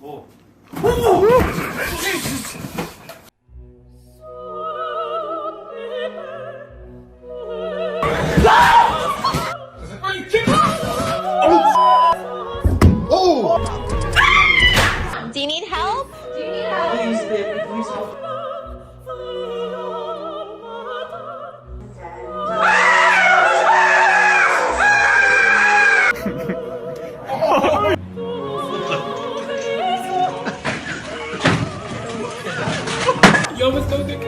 Oh. Are you kidding me? Do you need help? Please, baby, please help. You almost don't get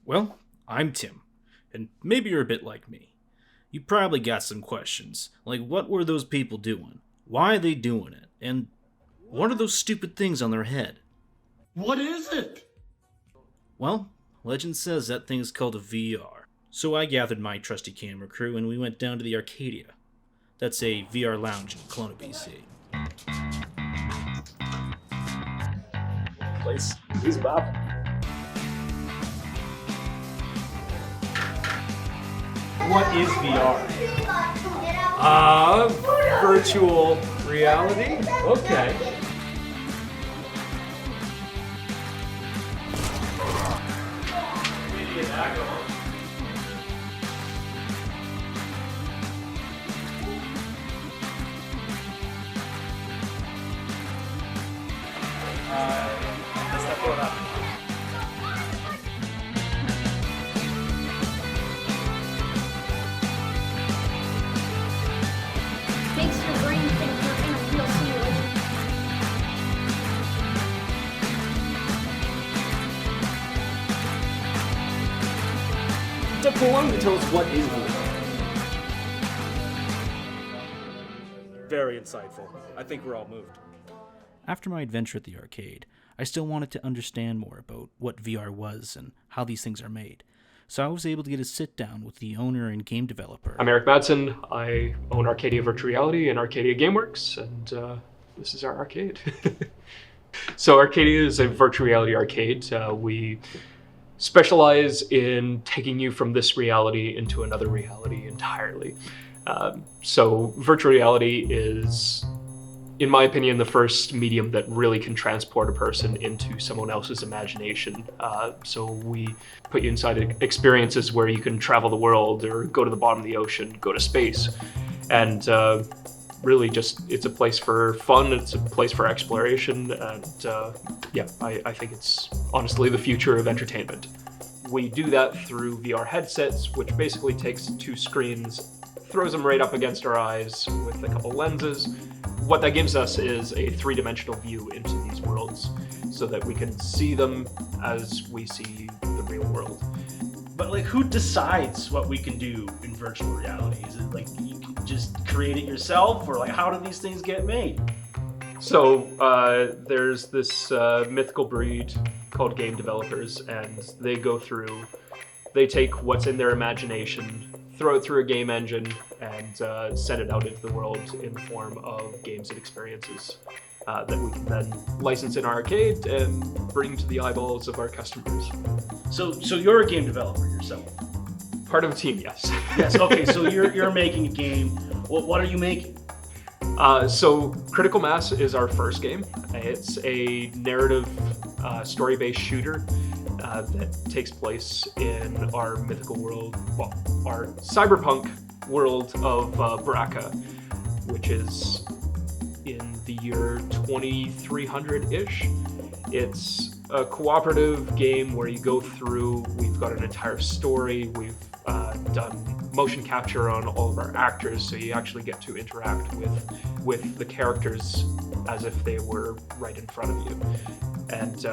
Well, I'm Tim, and maybe you're a bit like me. You probably got some questions, like what were those people doing? Why are they doing it? And what are those stupid things on their head? What is it? Well, legend says that thing is called a VR. So I gathered my trusty camera crew and we went down to the Arcadia. That's a VR lounge in Kelowna, BC. Place is Bob. What is VR? Virtual reality? Okay. Makes your brain think you're in a real simulation. Dr. Why don't you tell us what is VR? Very insightful. I think we're all moved. After my adventure at the arcade, I still wanted to understand more about what VR was and how these things are made. So I was able to get a sit down with the owner and game developer. I'm Eric Madsen. I own Arcadia Virtual Reality and Arcadia GameWorks, and this is our arcade. So Arcadia is a virtual reality arcade. We specialize in taking you from this reality into another reality entirely. So virtual reality is, in my opinion, the first medium that really can transport a person into someone else's imagination. So we put you inside experiences where you can travel the world or go to the bottom of the ocean, go to space. And really just, it's a place for fun, it's a place for exploration, and yeah, I think it's honestly the future of entertainment. We do that through VR headsets, which basically takes two screens, throws them right up against our eyes with a couple lenses. What that gives us is a three-dimensional view into these worlds so that we can see them as we see the real world. But like, who decides what we can do in virtual reality? Is it like you can just create it yourself, or like how do these things get made? So there's this mythical breed called game developers, and they go through, they take what's in their imagination, throw it through a game engine, and send it out into the world in the form of games and experiences that we can then license in our arcade and bring to the eyeballs of our customers. So you're a game developer yourself? Part of a team, yes. Yes. Okay. So you're making a game. What are you making? So Critical Mass is our first game. It's a narrative story-based shooter that takes place in our mythical world, well, our cyberpunk world of Baraka, which is in the year 2300-ish. It's a cooperative game where you go through, we've got an entire story, we've done motion capture on all of our actors, so you actually get to interact with the characters as if they were right in front of you. And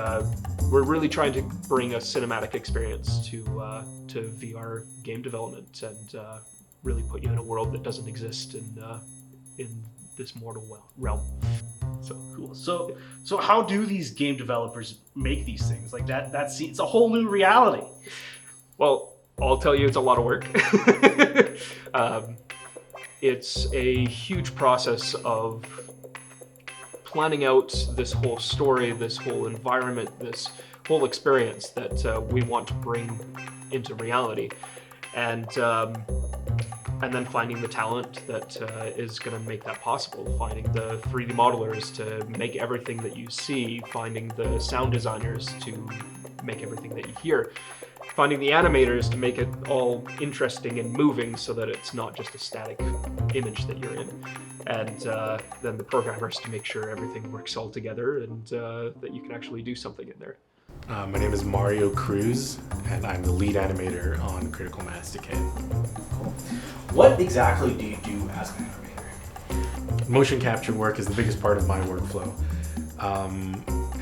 we're really trying to bring a cinematic experience to VR game development, and really put you in a world that doesn't exist in this mortal realm. So cool. So how do these game developers make these things? Like it's a whole new reality. Well, I'll tell you, it's a lot of work. It's a huge process of planning out this whole story, this whole environment, this whole experience that we want to bring into reality, and then finding the talent that is going to make that possible, finding the 3D modelers to make everything that you see, finding the sound designers to make everything that you hear, finding the animators to make it all interesting and moving so that it's not just a static image that you're in, and then the programmers to make sure everything works all together and that you can actually do something in there. My name is Mario Cruz, and I'm the lead animator on Critical Mass Decay. Cool. What exactly do you do as an animator? Motion capture work is the biggest part of my workflow,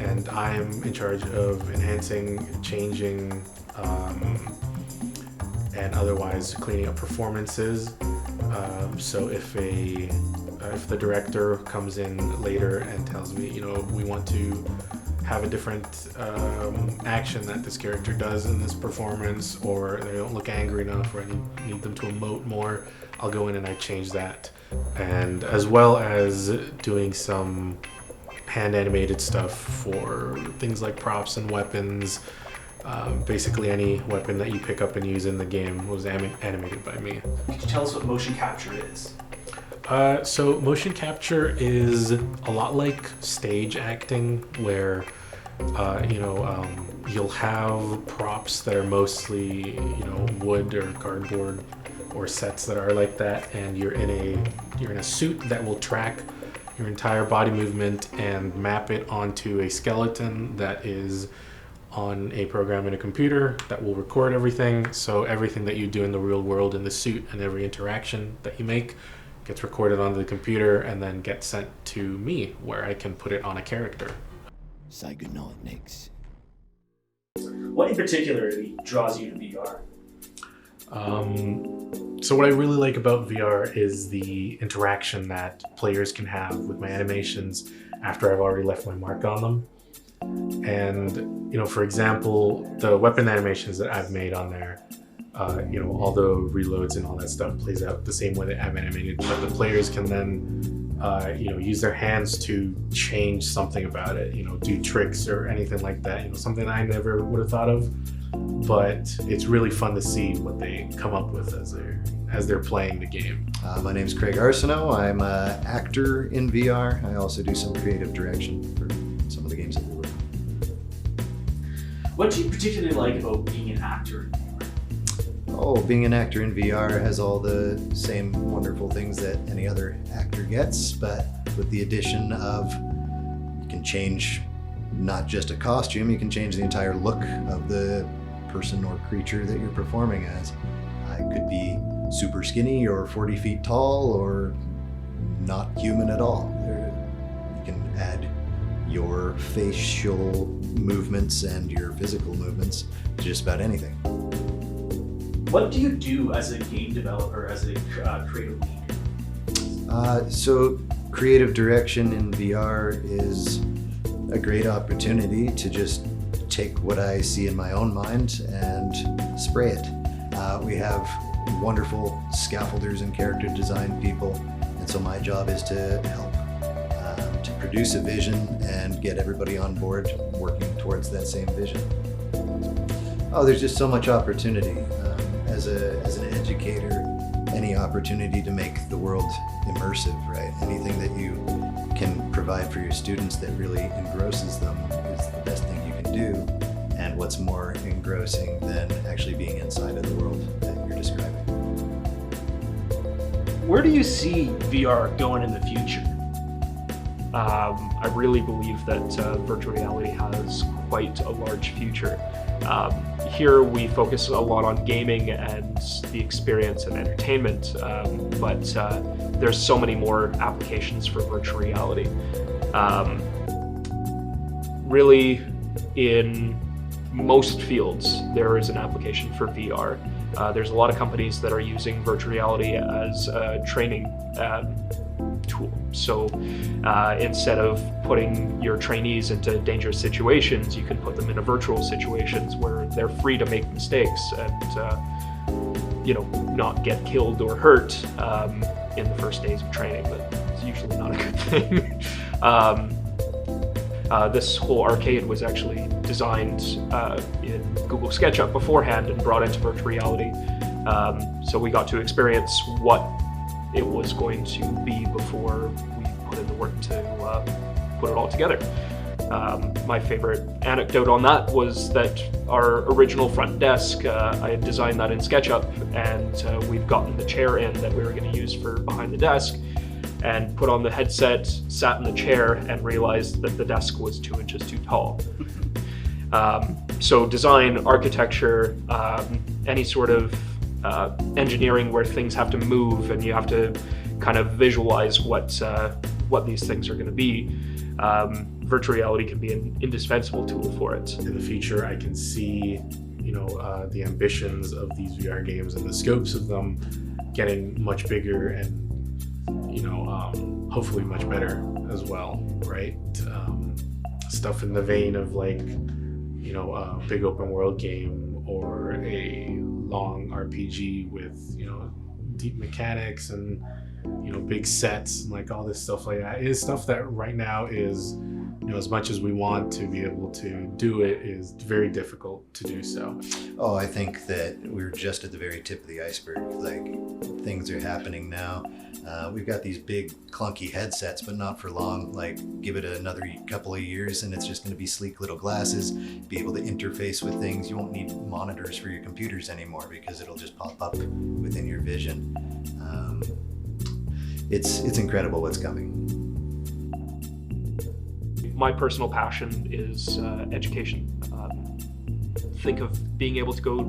and I'm in charge of enhancing, changing, and otherwise cleaning up performances. So if the director comes in later and tells me, we want to have a different action that this character does in this performance, or they don't look angry enough, or I need them to emote more, I'll go in and I change that. And as well as doing some hand animated stuff for things like props and weapons. Basically any weapon that you pick up and use in the game was animated by me. Could you tell us what motion capture is? So motion capture is a lot like stage acting, where you'll have props that are mostly wood or cardboard or sets that are like that, and you're in a suit that will track your entire body movement and map it onto a skeleton that is on a program in a computer that will record everything. So everything that you do in the real world in the suit and every interaction that you make gets recorded onto the computer and then gets sent to me, where I can put it on a character. Psychonauts. What in particular draws you to VR? So what I really like about VR is the interaction that players can have with my animations after I've already left my mark on them. And, for example, the weapon animations that I've made on there, all the reloads and all that stuff plays out the same way that I've animated, but the players can then, use their hands to change something about it, do tricks or anything like that, something I never would have thought of. But it's really fun to see what they come up with as they're playing the game. My name is Craig Arsenault. I'm an actor in VR. I also do some creative direction for some of the games that we work on. What do you particularly like about being an actor in VR? Oh, being an actor in VR has all the same wonderful things that any other actor gets, but with the addition of you can change not just a costume, you can change the entire look of the person or creature that you're performing as. It could be super skinny or 40 feet tall or not human at all. You can add your facial movements and your physical movements to just about anything. What do you do as a game developer, as a creative lead? So creative direction in VR is a great opportunity to just take what I see in my own mind and spray it. We have wonderful scaffolders and character design people, and so my job is to help to produce a vision and get everybody on board working towards that same vision. Oh, there's just so much opportunity. As an educator, any opportunity to make the world immersive, right? Anything that you can provide for your students that really engrosses them is the best thing you can do. And what's more engrossing than actually being inside of the world that you're describing? Where do you see VR going in the future? I really believe that virtual reality has quite a large future. Here we focus a lot on gaming and the experience and entertainment, but there's so many more applications for virtual reality. Really, in most fields, there is an application for VR. There's a lot of companies that are using virtual reality as a training tool. So instead of putting your trainees into dangerous situations, you can put them into virtual situations where they're free to make mistakes and not get killed or hurt in the first days of training. That's usually not a good thing. This whole arcade was actually designed in Google SketchUp beforehand and brought into virtual reality. So we got to experience what it was going to be before we put in the work to put it all together. My favorite anecdote on that was that our original front desk, I had designed that in SketchUp, and we've gotten the chair in that we were going to use for behind the desk, and put on the headset, sat in the chair, and realized that the desk was 2 inches too tall. So design, architecture, any sort of engineering where things have to move and you have to kind of visualize what these things are going to be, virtual reality can be an indispensable tool for it. In the future, I can see, the ambitions of these VR games and the scopes of them getting much bigger and, hopefully much better as well, right? Stuff in the vein of like, a big open world game or a long RPG with, deep mechanics and, big sets and like all this stuff like that is stuff that right now is, as much as we want to be able to do it, is very difficult to do so. Oh, I think that we're just at the very tip of the iceberg. Like, things are happening now. We've got these big clunky headsets, but not for long. Like, give it another couple of years and it's just going to be sleek little glasses, be able to interface with things. You won't need monitors for your computers anymore because it'll just pop up within your vision. It's incredible what's coming. My personal passion is education. Think of being able to go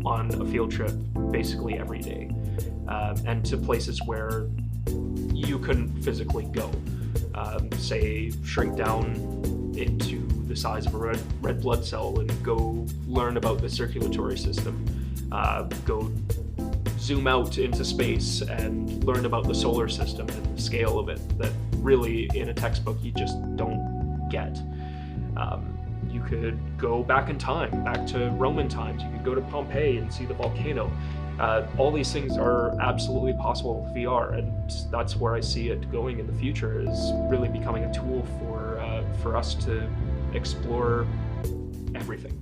on a field trip basically every day, and to places where you couldn't physically go. Say, shrink down into the size of a red blood cell and go learn about the circulatory system. Go zoom out into space and learn about the solar system and the scale of it that really in a textbook you just don't get. You could go back in time, back to Roman times. You could go to Pompeii and see the volcano. All these things are absolutely possible with VR, and that's where I see it going in the future, is really becoming a tool for us to explore everything.